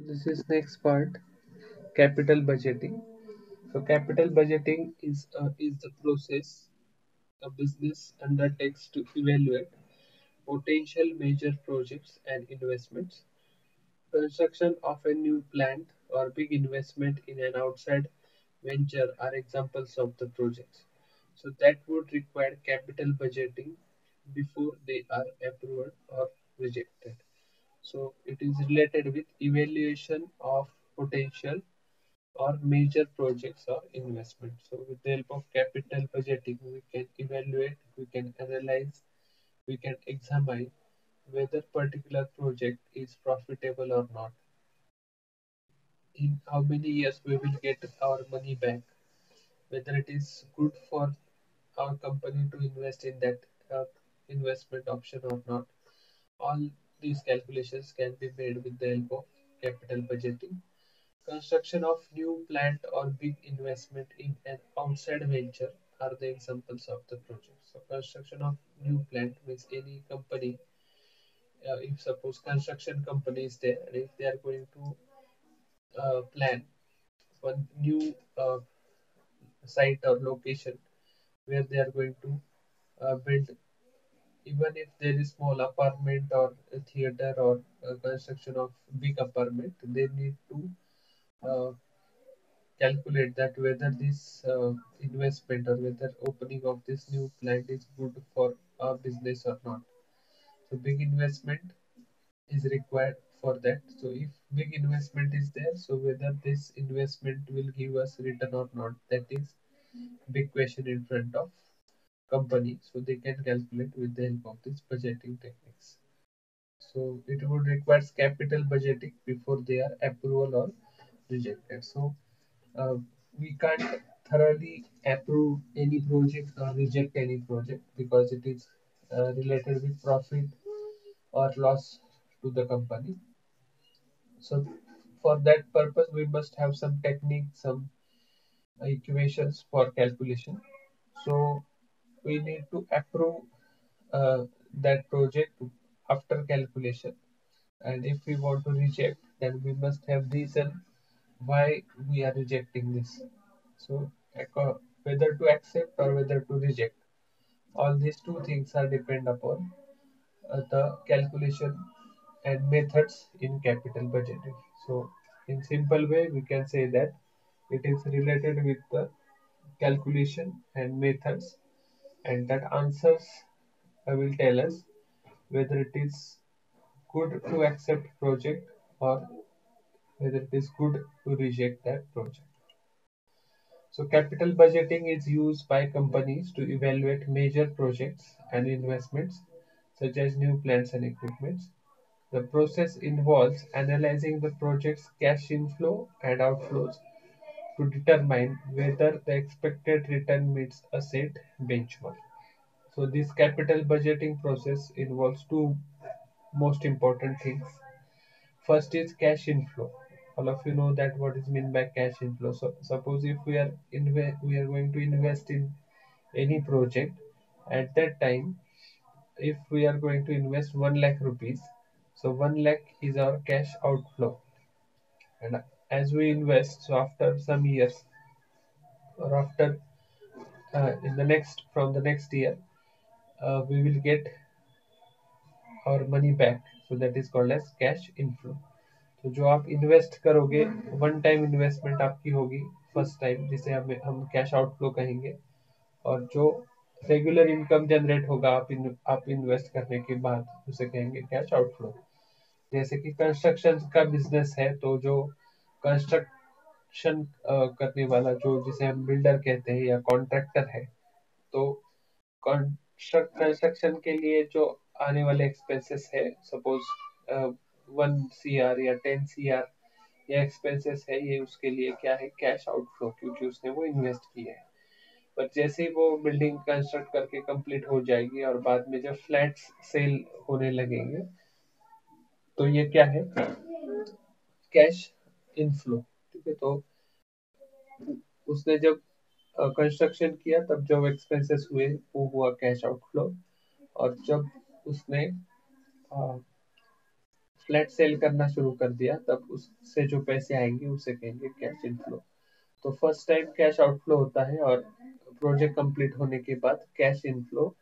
This is next part, capital budgeting. So capital budgeting is the process a business undertakes to evaluate potential major projects and investments. Construction of a new plant or big investment in an outside venture are examples of the projects. So that would require capital budgeting before they are approved or rejected. So it is related with evaluation of potential or major projects or investments. So with the help of capital budgeting, we can evaluate, we can analyze, we can examine whether particular project is profitable or not, in how many years we will get our money back, whether it is good for our company to invest in that investment option or not. All these calculations can be made with the help of capital budgeting. Construction of new plant or big investment in an outside venture are the examples of the project. So construction of new plant means any company, if suppose construction company is there and if they are going to plan one new site or location where they are going to build, even if there is small apartment or a theater or construction of big apartment, they need to uh, calculate that whether this investment or whether opening of this new plant is good for our business or not. So big investment is required for that. So if big investment is there, so whether this investment will give us return or not, that is big question in front of company. So they can calculate with the help of these budgeting techniques. So it would require capital budgeting before they are approval or rejected. So uh, we can't thoroughly approve any project or reject any project because it is related with profit or loss to the company. So for that purpose, we must have some technique, some equations for calculation. So we need to approve uh, that project after calculation. And if we want to reject, then we must have reason why we are rejecting this. So whether to accept or whether to reject, all these two things are depend upon the calculation and methods in capital budgeting. So in simple way, we can say that it is related with the calculation and methods, and that answers will tell us whether it is good to accept project or whether it is good to reject that project. So capital budgeting is used by companies to evaluate major projects and investments such as new plants and equipments. The process involves analyzing the project's cash inflow and outflows to determine whether the expected return meets a set benchmark. So this capital budgeting process involves two most important things. First is cash inflow. All of you know that what is meant by cash inflow. So suppose if we are going to invest in any project, at that time, if we are going to invest 1 lakh rupees, so 1 lakh is our cash outflow. And as we invest, so after some years or after in the next from the next year, we will get our money back. So that is called as cash inflow. तो जो आप invest करोगे, one time investment आपकी होगी first time, जिसे हम cash outflow कहेंगे। और जो रेगुलर इनकम जनरेट होगा आप इन्वेस्ट करने के बाद, उसे कहेंगे कैश आउटफ्लो। जैसे कि कंस्ट्रक्शन का बिजनेस है, तो जो कंस्ट्रक्शन करने वाला, जो जिसे हम बिल्डर कहते हैं या कॉन्ट्रैक्टर है, तो कंस्ट्रक्शन के लिए जो आने वाले एक्सपेंसेस है, सपोज 1 CR या 10 CR या एक्सपेंसेस है, ये उसके लिए क्या है, कैश आउटफ्लो, क्योंकि उसने वो इन्वेस्ट किया है। पर जैसे ही वो बिल्डिंग कंस्ट्रक्ट करके कंप्लीट हो जाएगी और बाद में जब फ्लैट्स सेल होने लगेंगे, तो ये क्या है, कैश इनफ्लो। ठीक है, तो उसने जब कंस्ट्रक्शन किया, तब जो एक्सपेंसेस हुए वो हुआ कैश आउटफ्लो। और जब उसने फ्लैट सेल करना शुरू कर दिया, तब उससे जो पैसे आएंगे उसे कहेंगे कैश इनफ्लो। तो फर्स्ट टाइम कैश आउटफ्लो होता है और प्रोजेक्ट कंप्लीट होने के बाद कैश इनफ्लो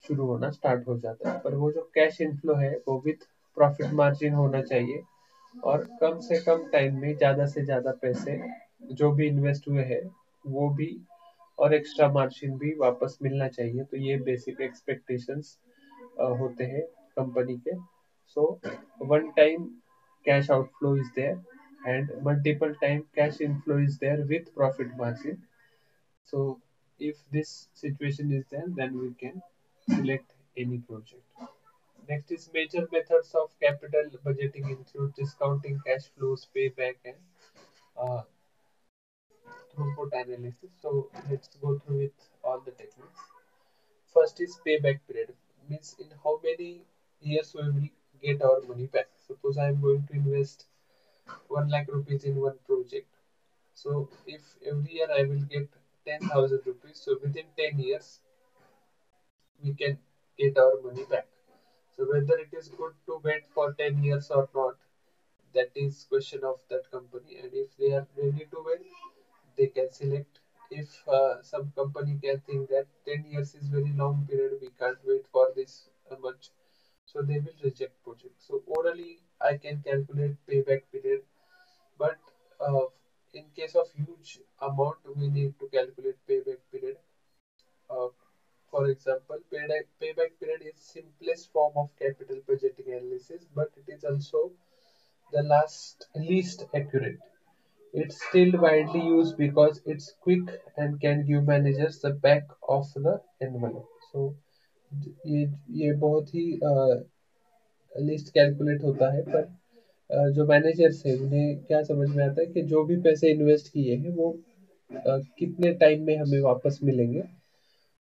शुरू होना स्टार्ट हो जाता है। पर वो जो कैश इनफ्लो है वो विथ प्रॉफिट मार्जिन होना चाहिए और कम से कम टाइम में ज्यादा से ज्यादा पैसे जो भी इन्वेस्ट हुए हैं वो भी और एक्स्ट्रा मार्जिन भी वापस मिलना चाहिए। तो ये बेसिक एक्सपेक्टेशंस होते हैं कंपनी के। So one time cash outflow is there and multiple time cash inflow is there with profit margin. So if this situation is there, then we can select any project. Next is major methods of capital budgeting include discounting cash flows, payback, and uh, throughput analysis. So let's go through with all the techniques. First is payback period, means in how many years we will get our money back. Suppose I am going to invest 1 lakh rupees in one project. So if every year I will get 10,000 rupees, so within 10 years we can get our money back. So whether it is good to wait for 10 years or not, that is question of that company. And if they are ready to wait, they can select. If some company can think that 10 years is very long period, we can't wait for this much, so they will reject project. So orally I can calculate payback period, but uh, in case of huge amount, we need to calculate payback period. Uh, for example, payback period is simplest form of capital budgeting analysis, but it is also the last least accurate. It's still widely used because it's quick and can give managers the back of the envelope. So ये बहुत ही list calculate होता है, पर जो managers है उन्हें क्या समझ में आता है कि जो भी पैसे इन्वेस्ट किए हैं वो कितने टाइम में हमें वापस मिलेंगे।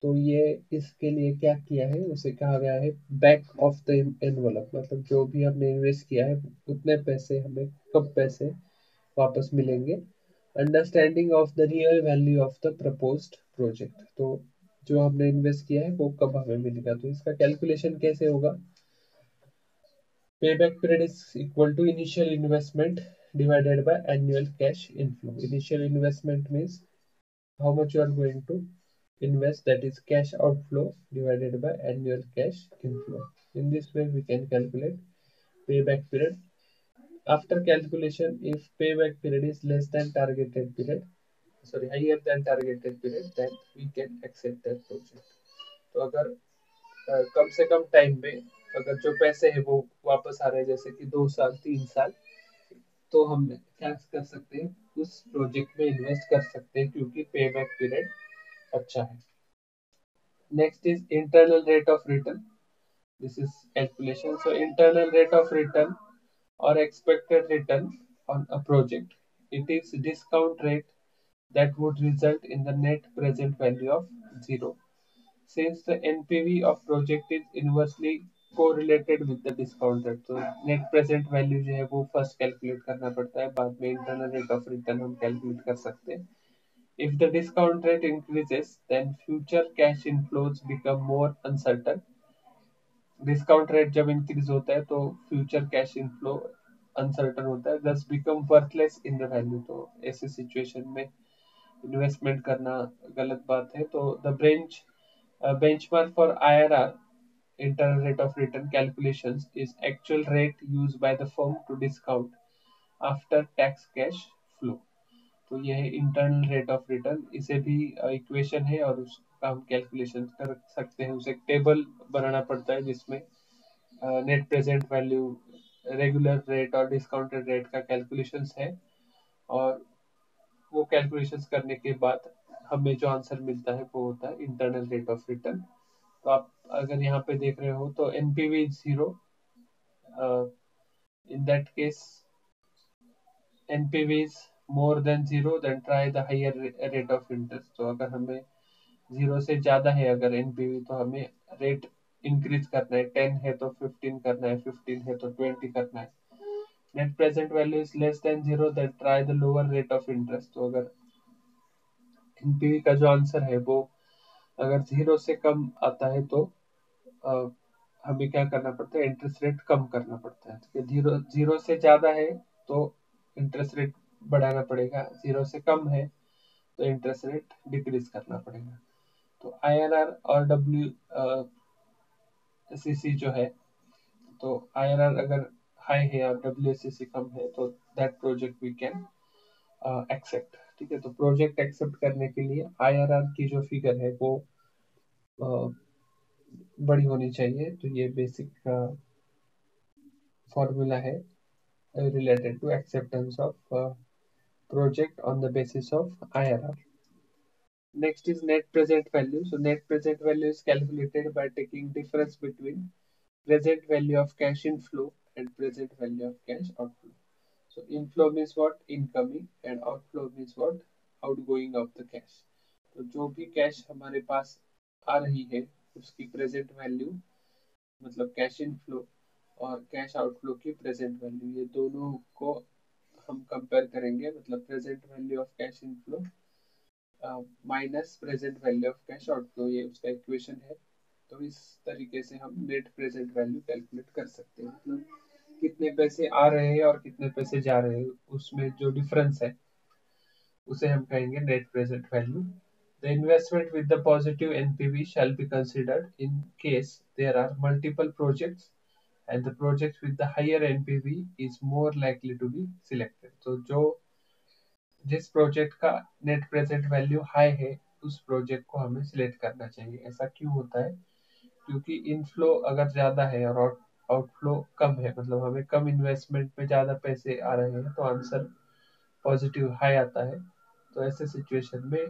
तो ये इसके लिए क्या किया है, उसे कहा गया है बैक ऑफ द एनवलप, मतलब जो भी हमने इन्वेस्ट किया है उतने पैसे हमें कब पैसे वापस मिलेंगे। Understanding of the real value of the proposed project, तो जो हमने इन्वेस्ट किया है वो कब हमें मिलेगा। तो इसका कैलकुलेशन कैसे होगा। Payback period is equal to initial investment divided by annual cash inflow. Initial investment means how much you are going to invest, that is cash outflow divided by annual cash inflow. In this way we can calculate payback period. After calculation, if payback period is less than targeted period, sorry higher than targeted period, then we can accept that project. तो अगर कम से कम time में अगर जो पैसे है वो वापस आ रहे हैं, जैसे कि 2 साल 3 साल, तो हम क्या कर सकते हैं, उस प्रोजेक्ट में इन्वेस्ट कर सकते हैं क्योंकि पे बैक पीरियड अच्छा है। Next is internal rate of return, this is calculation. So internal rate of return और expected return on a project, it is discount rate that would result in the net present value of zero. Since the NPV of project is inversely correlated with the discount rate, तो net present value जो है वो first calculate करना पड़ता है, बाद में internal rate of return हम calculate कर सकते हैं। If the discount rate increases, then future cash inflows become more uncertain. Discount rate जब इंक्रीज होता है तो फ्यूचर कैश इनफ्लो अनसर्टन होता है, thus become worthless in the value। तो ऐसे सिचुएशन में इन्वेस्टमेंट करना गलत बात है। तो the benchmark for IRR, internal rate of return calculations, is actual rate used by the firm to discount after tax cash flow। तो यह है इंटरनल रेट ऑफ रिटर्न, इसे भी इक्वेशन है और उसका हम कैलकुलेशन कर सकते हैं। उसे एक टेबल बनाना पड़ता है जिसमें net present value, regular rate और डिस्काउंटेड रेट का कैलकुलेशंस है, और वो कैलकुलेशंस करने के बाद हमें जो आंसर मिलता है वो होता है इंटरनल रेट ऑफ रिटर्न। तो आप अगर यहाँ पे देख रहे हो तो NPV is zero, in that case NPV is more than zero, then try the higher rate of interest. तो अगर हमें जीरो से ज्यादा है अगर एनपीवी, तो हमें रेट इंक्रीज करना है, 10 है तो 15 करना है, 15 है तो 20 करना है। Net present value is less than zero, then try the lower rate of interest. तो अगर एनपीवी का जो आंसर है वो अगर जीरो से कम आता है तो हमें क्या करना पड़ता है, इंटरेस्ट रेट कम करना पड़ता है। तो जीरो जीरो से ज्यादा है तो इंटरेस्ट रेट बढ़ाना पड़ेगा, जीरो से कम है तो इंटरेस्ट रेट डिक्रीज करना पड़ेगा। तो आईआरआर और डब्ल्यू सीसी जो है, तो आईआरआर अगर हाई है और डब्ल्यूएससीसी कम है तो that project we can accept. ठीक है, तो प्रोजेक्ट एक्सेप्ट करने के लिए आईआरआर की जो फिगर है वो बड़ी होनी चाहिए। तो ये बेसिक फॉर्मूला है related to acceptance of project on the basis of IRR. Next is net present value. So net present value is calculated by taking difference between present value of cash inflow and present value of cash outflow. So inflow means what? Incoming, and outflow means what? Outgoing of the cash. तो जो भी cash हमारे पास आ रही है उसकी present value, मतलब cash inflow और cash outflow की प्रेजेंट वैल्यू, ये दोनों को हम कंपेयर करेंगे। मतलब present value of cash inflow minus present value of cash outflow, ये उसका इक्वेशन है। तो इस तरीके से हम नेट प्रेजेंट वैल्यू कैलकुलेट कर सकते हैं। मतलब कितने पैसे आ रहे हैं और कितने पैसे जा रहे हैं, उसमें जो डिफरेंस है उसे हम कहेंगे net present value. The investment with the positive NPV shall be considered in case there are multiple projects and the project with the higher NPV is more likely to be selected. तो जो जिस project का net present value high है उस project को हमें select करना चाहिए। ऐसा क्यों होता है? क्योंकि इनफ्लो अगर ज्यादा है और आउटफ्लो कम है, मतलब हमें कम इन्वेस्टमेंट में ज्यादा पैसे आ रहे हैं, तो आंसर पॉजिटिव हाई आता है। तो ऐसे सिचुएशन में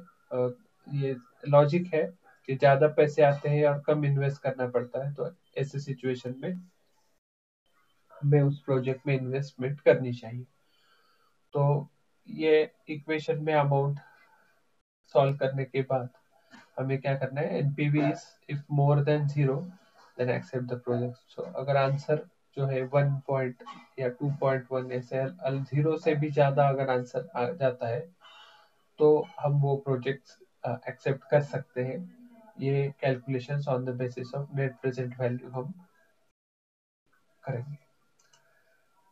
ये लॉजिक है कि ज्यादा पैसे आते हैं और कम इन्वेस्ट करना पड़ता है, तो ऐसे सिचुएशन में हमें उस प्रोजेक्ट में इन्वेस्टमेंट करनी चाहिए। तो ये इक्वेशन में अमाउंट सॉल्व करने के बाद हमें क्या करना है, NPV is if more than zero then accept the project. So अगर आंसर जो है 1 पॉइंट या 2.1 ऐसे जीरो से भी ज्यादा अगर आंसर आ जाता है तो हम वो प्रोजेक्ट एक्सेप्ट कर सकते हैं। ये calculations on the basis of net present value हम करेंगे।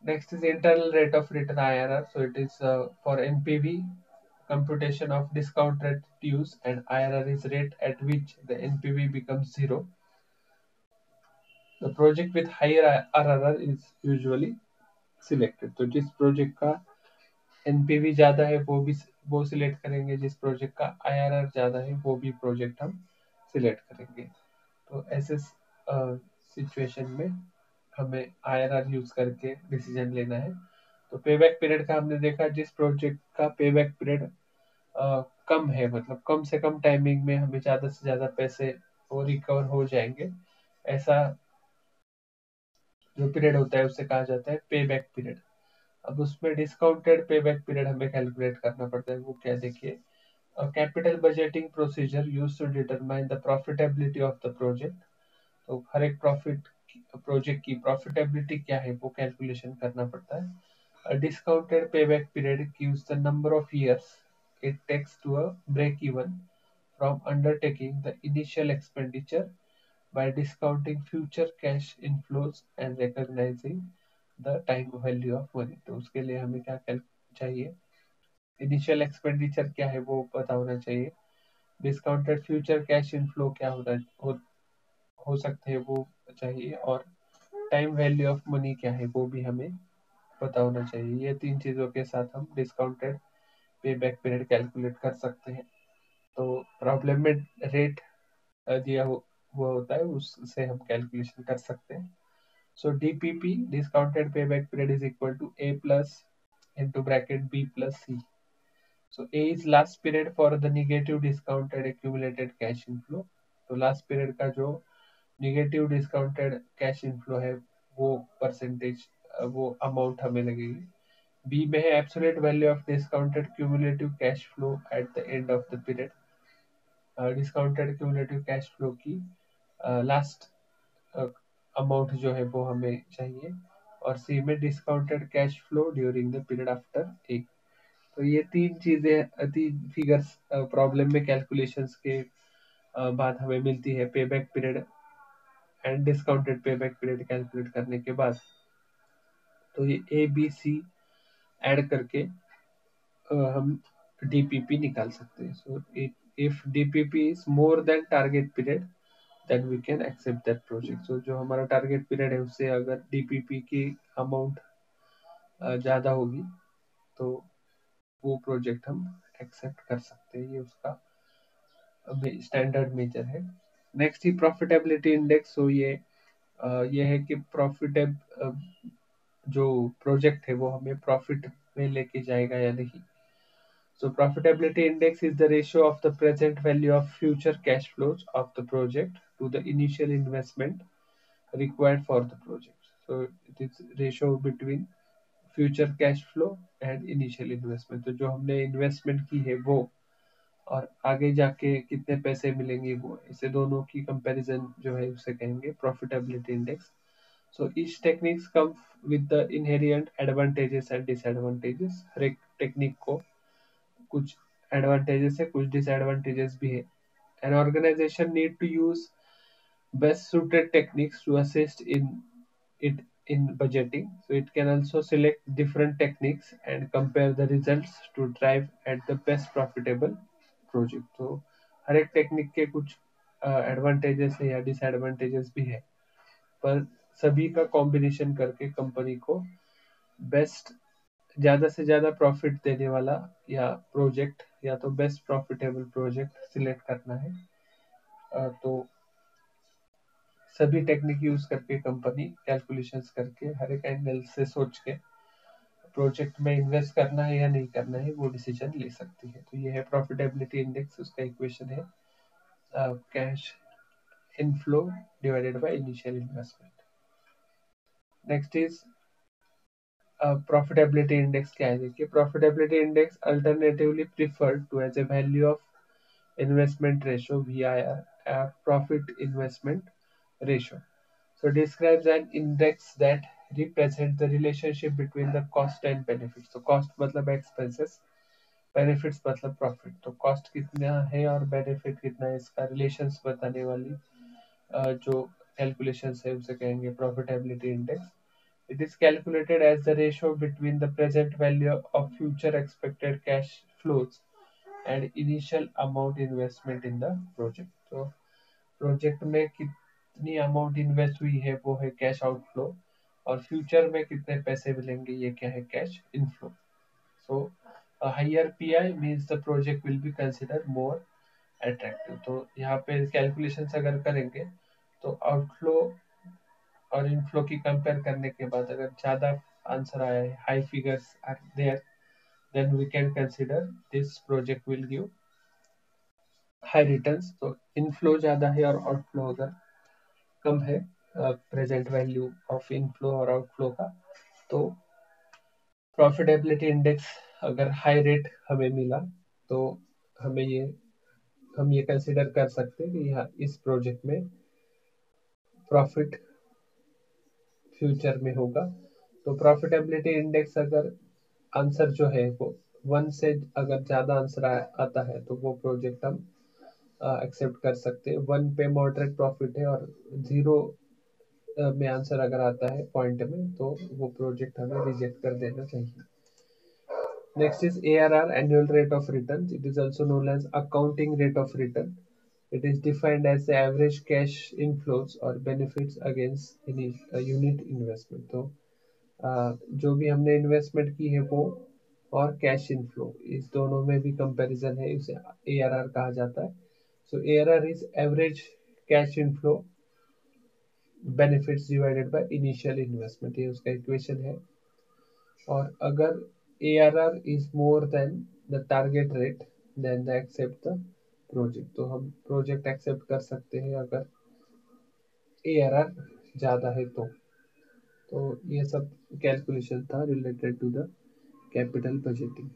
Next is internal rate of return IRR. So it is for NPV computation of discount rate used, and IRR is rate at which the NPV becomes zero. The project with higher IRR is usually selected. तो जिस project का NPV ज्यादा है वो select करेंगे, जिस project का IRR ज्यादा है वो भी प्रोजेक्ट हम सिलेक्ट करेंगे। तो ऐसे सिचुएशन में हमें आईआरआर यूज करके डिसीजन लेना है। तो पेबैक पीरियड का हमने देखा, जिस प्रोजेक्ट का पेबैक पीरियड कम है, मतलब कम से कम टाइमिंग में हमें ज्यादा से ज्यादा पैसे वो रिकवर हो जाएंगे, ऐसा जो पीरियड होता है उसे कहा जाता है पेबैक पीरियड। अब उसमें डिस्काउंटेड पेबैक पीरियड हमें कैलकुलेट करना पड़ता है। वो क्या, देखिए, capital budgeting procedure use to determine the profitability of the project. तो हर एक प्रोजेक्ट की प्रॉफिटेबिलिटी क्या है वो कैलकुलेशन करना पड़ता है। A discounted payback period gives the number of years it takes to a break even from undertaking the initial expenditure by discounting future cash inflows and recognizing the time value of money। तो उसके लिए हमें क्या चाहिए, initial expenditure क्या है वो पता होना चाहिए, डिस्काउंटेड फ्यूचर कैश इनफ्लो क्या हो सकते हैं वो चाहिए, और टाइम वैल्यू ऑफ मनी क्या है वो भी हमें पता होना चाहिए। ये तीन चीजों के साथ हम discounted pay back period calculate कर सकते हैं। तो प्रॉब्लम में रेट दिया हुआ होता है, उससे हम कैलकुलेशन कर सकते हैं। So DPP discounted pay back period is equal to A plus into bracket b plus c. So a is last period for the negative discounted accumulated cash inflow. तो last period का जो negative discounted cash inflow है वो percentage, वो amount हमें लगेगी। B में है absolute value of discounted cumulative cash flow at the end of the period। Discounted cumulative cash flow की लास्ट अमाउंट जो है वो हमें चाहिए। और सी में discounted cash flow during the period after A. तो ये तीन चीजें, तीन फिगर्स प्रॉब्लम में कैलकुलेशंस के बाद हमें मिलती है। Payback period and discounted payback period calculate करने के बाद तो ये ए बी सी ऐड करके हम डीपीपी निकाल सकते हैं. So if DPP is more than target period then we can accept that project. So जो हमारा टारगेट पीरियड है उससे अगर डीपीपी की अमाउंट ज़्यादा होगी तो वो प्रोजेक्ट हम एक्सेप्ट कर सकते हैं. ये उसका स्टैंडर्ड मेजर है. नेक्स्ट ही प्रॉफिटेबिलिटी इंडेक्स. सो ये है कि प्रॉफिटेब जो प्रोजेक्ट है वो हमें प्रॉफिट में लेके जाएगा या नहीं. So profitability index is the ratio of the present value of future cash flows of the project to the initial investment required for the project. So it is ratio between future cash flow and initial investment. तो जो हमने investment की है वो और आगे जाके कितने पैसे मिलेंगे वो, इसे दोनों की कंपैरिजन जो है उसे कहेंगे profitability index. So each techniques come with the inherent advantages and disadvantages. हर एक टेक्निक को कुछ एडवांटेजेस है, कुछ डिसएडवांटेजेस भी है. An organization need to use best suited techniques to assist in it in budgeting. So it can also select different techniques and compare the results to drive at the best profitable project. तो हर एक technique के कुछ advantages है या disadvantages भी है, पर सभी का कॉम्बिनेशन करके कंपनी को बेस्ट ज़्यादा से ज़्यादा प्रॉफिट देने वाला या प्रोजेक्ट या तो बेस्ट प्रॉफिटेबल प्रोजेक्ट सिलेक्ट करना है. तो सभी टेक्निक यूज करके कंपनी कैलकुलेशंस करके हर एक एंगल से सोच के प्रोजेक्ट में इन्वेस्ट करना है या नहीं करना है वो डिसीजन ले सकती है. तो ये है प्रॉफिटेबिलिटी इंडेक्स. उसका इक्वेशन है cash inflow divided by initial investment. Next is profitability index. क्या है देखिए, profitability index alternatively preferred to as a value of investment ratio VIR or profit investment ratio. So describes an index that represents the relationship between the cost and benefits. तो cost मतलब expenses, benefits मतलब profit. तो cost कितना है और benefit कितना है इसका relations बताने वाली जो calculations है उसे कहेंगे profitability index. It is calculated as the ratio between the present value of future expected cash flows and initial amount investment in the project. तो प्रोजेक्ट में कितनी अमाउंट इन्वेस्ट हुई है वो है कैश आउटफ्लो और फ्यूचर में कितने पैसे मिलेंगे ये क्या है cash inflow. So higher PI means the project will be consider more attractive. तो यहाँ पे कैलकुलेशंस अगर करेंगे तो आउटफ्लो और इनफ्लो की कंपेयर करने के बाद अगर ज्यादा आंसर आया है, high figures are there, then we can consider this project will give high returns. तो इनफ्लो ज्यादा है और आउटफ्लो अगर कम है, प्रेजेंट वैल्यू ऑफ इनफ्लो और आउटफ्लो का, तो प्रॉफिटेबिलिटी इंडेक्स अगर हाई रेट हमें मिला तो हमें हम ये कंसिडर कर सकते हैं कि यहाँ इस प्रोजेक्ट में प्रॉफिट फ्यूचर में होगा. तो प्रॉफिटेबिलिटी इंडेक्स अगर आंसर जो है वो 1 से अगर ज्यादा आंसर आता है तो वो प्रोजेक्ट हम एक्सेप्ट कर सकते हैं. 1 पे मॉडरेट प्रॉफिट है और 0 में आंसर अगर आता है पॉइंट में तो वो प्रोजेक्ट हमें रिजेक्ट कर देना चाहिए. Next is ARR, annual rate of return. It is also known as accounting rate of return. It is defined as the average cash inflows or benefits against any unit investment. तो जो भी हमने investment की है वो और cash inflow इस दोनों में भी कंपैरिजन है, इसे ARR कहा जाता है. So ARR is average cash inflow benefits divided by initial investment, ये उसका इक्वेशन है. और अगर ARR is more than the target rate then the accept the project. तो हम प्रोजेक्ट एक्सेप्ट कर सकते हैं अगर ARR ज़्यादा है तो ये सब कैलकुलेशन था related to the capital budgeting.